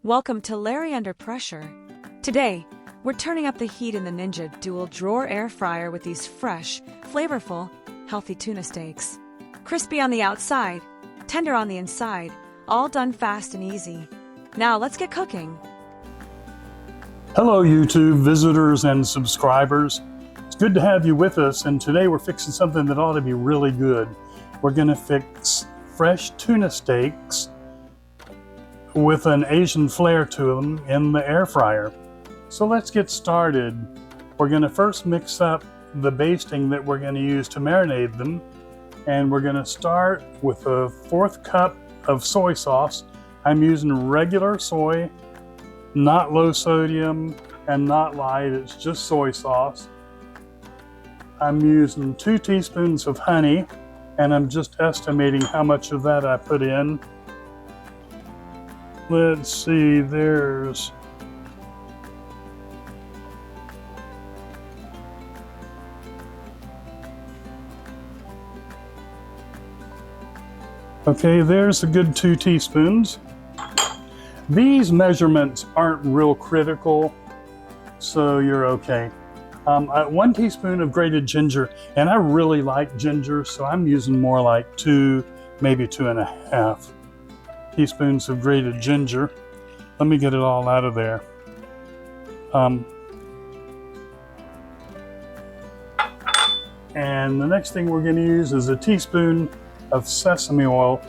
Welcome to Larry Under Pressure. Today, we're turning up the heat in the Ninja dual drawer air fryer with these fresh, flavorful, healthy tuna steaks. Crispy on the outside, tender on the inside, all done fast and easy. Now let's get cooking. Hello YouTube visitors and subscribers. It's good to have you with us, and today we're fixing something that ought to be really good. We're going to fix fresh tuna steaks with an Asian flair to them in the air fryer. So let's get started. We're going to first mix up the basting that we're going to use to marinate them, and we're going to start with a 1/4 cup of soy sauce. I'm using regular soy, not low sodium and not light, it's just soy sauce. I'm using 2 teaspoons of honey, and I'm just estimating how much of that I put in. Let's see, there's there's a good 2 teaspoons. These measurements aren't real critical, so you're okay. 1 teaspoon of grated ginger, and I really like ginger, so I'm using more like 2, maybe 2.5 teaspoons of grated ginger. Let me get it all out of there. And the next thing we're going to use is a teaspoon of sesame oil.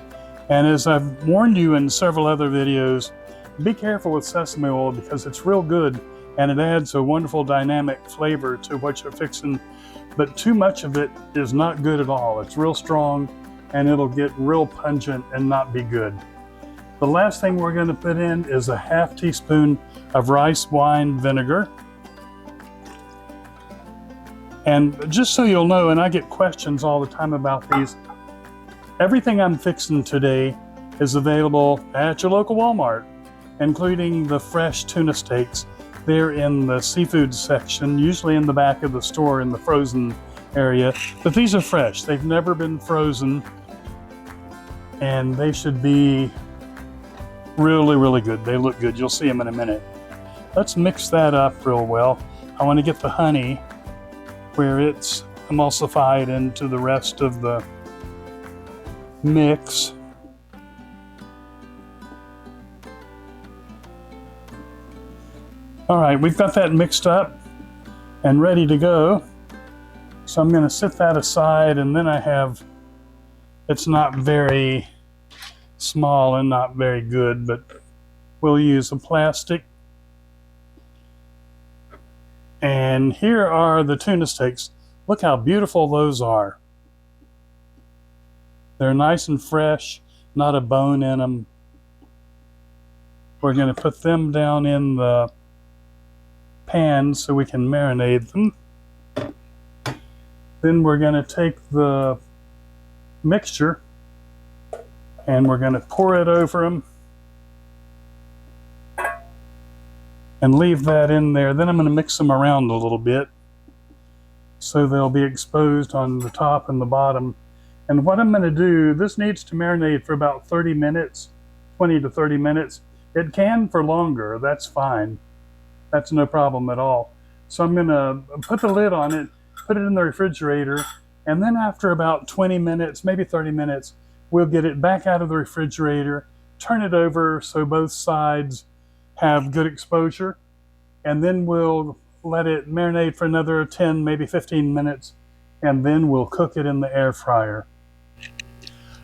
And as I've warned you in several other videos, be careful with sesame oil because it's real good and it adds a wonderful dynamic flavor to what you're fixing. But too much of it is not good at all. It's real strong and it'll get real pungent and not be good. The last thing we're going to put in is a 1/2 teaspoon of rice wine vinegar. And just so you'll know, and I get questions all the time about these, everything I'm fixing today is available at your local Walmart, including the fresh tuna steaks. They're in the seafood section, usually in the back of the store in the frozen area. But these are fresh. They've never been frozen, and they should be really good. They look good. You'll see them in a minute. Let's mix that up real well. I want to get the honey where it's emulsified into the rest of the mix. All right, we've got that mixed up and ready to go. So I'm going to set that aside, and then I have, it's not very small and not very good, but we'll use a plastic. And here are the tuna steaks. Look how beautiful those are. They're nice and fresh, not a bone in them. We're going to put them down in the pan so we can marinate them. Then we're going to take the mixture and we're going to pour it over them and leave that in there. Then I'm going to mix them around a little bit so they'll be exposed on the top and the bottom. And what I'm going to do, this needs to marinate for about 30 minutes, 20 to 30 minutes. It can for longer, that's fine. That's no problem at all. So I'm going to put the lid on it, put it in the refrigerator, and then after about 20 minutes, maybe 30 minutes, we'll get it back out of the refrigerator, turn it over so both sides have good exposure, and then we'll let it marinate for another 10, maybe 15 minutes, and then we'll cook it in the air fryer.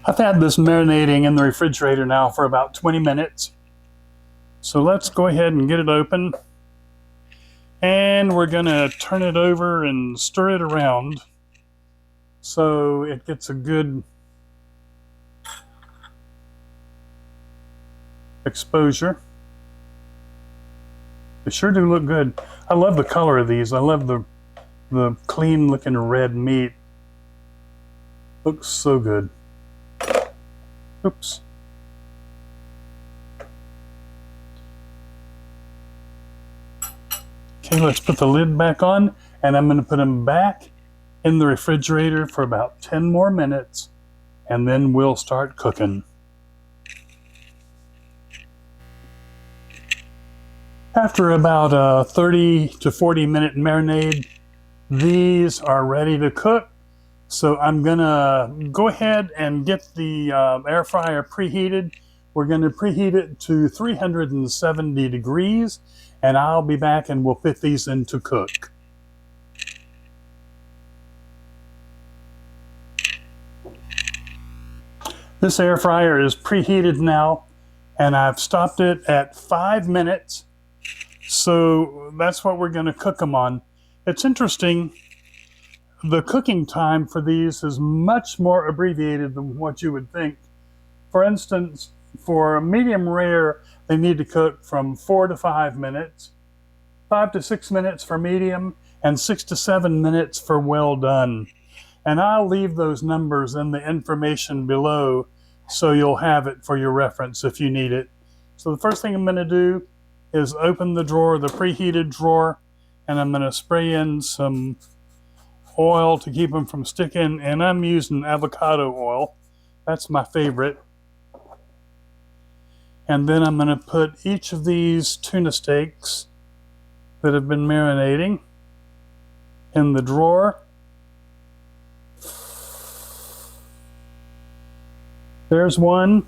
I've had this marinating in the refrigerator now for about 20 minutes. So let's go ahead and get it open. And we're going to turn it over and stir it around so it gets a good exposure. They sure do look good. I love the color of these. I love the clean looking red meat. Looks so good. Oops. Okay, let's put the lid back on, and I'm going to put them back in the refrigerator for about 10 more minutes, and then we'll start cooking. After about a 30 to 40 minute marinade, these are ready to cook. So I'm gonna go ahead and get the air fryer preheated. We're gonna preheat it to 370 degrees, and I'll be back and we'll put these in to cook. This air fryer is preheated now, and I've stopped it at 5 minutes. So that's what we're going to cook them on. It's interesting, the cooking time for these is much more abbreviated than what you would think. For instance, for a medium rare, they need to cook from 4 to 5 minutes, 5 to 6 minutes for medium, and 6 to 7 minutes for well done. And I'll leave those numbers in the information below so you'll have it for your reference if you need it. So the first thing I'm going to do is open the drawer, the preheated drawer, and I'm going to spray in some oil to keep them from sticking, and I'm using avocado oil. That's my favorite. And then I'm going to put each of these tuna steaks that have been marinating in the drawer. There's one.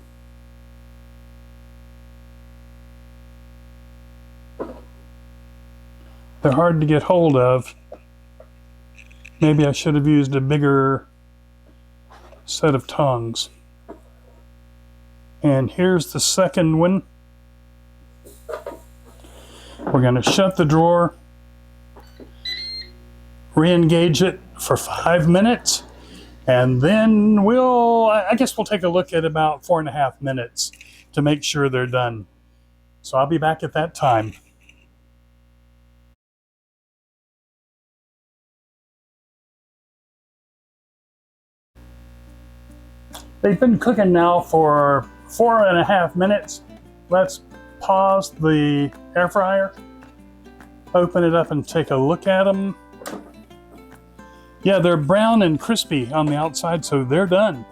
They're hard to get hold of. Maybe I should have used a bigger set of tongs. And here's the second one. We're going to shut the drawer, re-engage it for 5 minutes, and then I guess we'll take a look at about 4.5 minutes to make sure they're done. So I'll be back at that time. They've been cooking now for 4.5 minutes. Let's pause the air fryer, open it up and take a look at them. Yeah, they're brown and crispy on the outside, so they're done.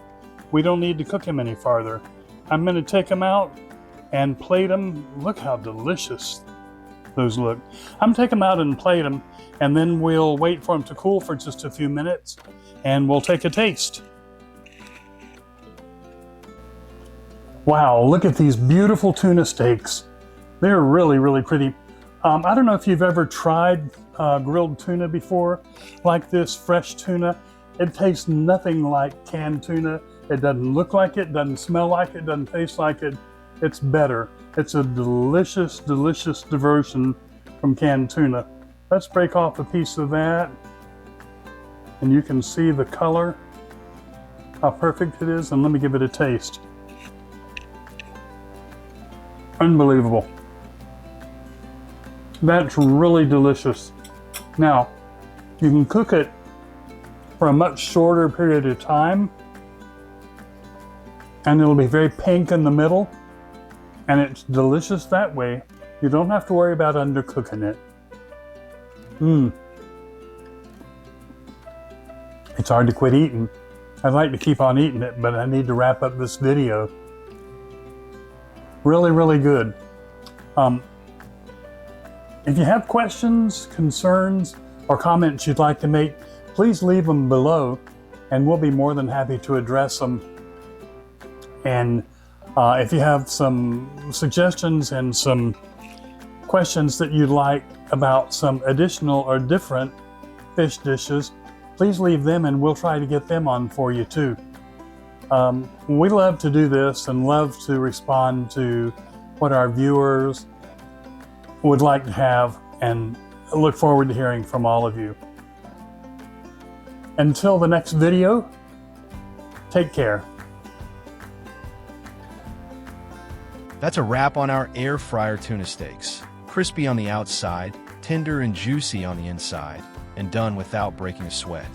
We don't need to cook them any farther. I'm going to take them out and plate them. Look how delicious those look. I'm going to take them out and plate them, and then we'll wait for them to cool for just a few minutes, and we'll take a taste. Wow, look at these beautiful tuna steaks. They're really, really pretty. I don't know if you've ever tried grilled tuna before, like this fresh tuna. It tastes nothing like canned tuna. It doesn't look like it, doesn't smell like it, doesn't taste like it. It's better. It's a delicious, delicious diversion from canned tuna. Let's break off a piece of that. And you can see the color, how perfect it is, and let me give it a taste. Unbelievable. That's really delicious. Now, you can cook it for a much shorter period of time, and it'll be very pink in the middle, and it's delicious that way. You don't have to worry about undercooking it. It's hard to quit eating. I'd like to keep on eating it, but I need to wrap up this video. Really, really good. If you have questions, concerns, or comments you'd like to make, please leave them below, and we'll be more than happy to address them. And if you have some suggestions and some questions that you'd like about some additional or different fish dishes, please leave them and we'll try to get them on for you too. We love to do this and love to respond to what our viewers would like to have, and look forward to hearing from all of you. Until the next video, take care. That's a wrap on our air fryer tuna steaks. Crispy on the outside, tender and juicy on the inside, and done without breaking a sweat.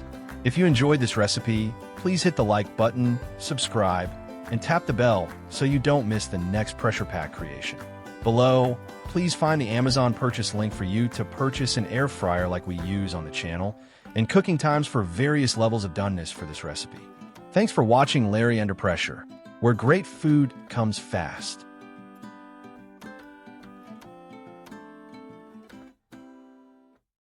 If you enjoyed this recipe, please hit the like button, subscribe, and tap the bell so you don't miss the next pressure pack creation. Below, please find the Amazon purchase link for you to purchase an air fryer like we use on the channel, and cooking times for various levels of doneness for this recipe. Thanks for watching Larry Under Pressure, where great food comes fast.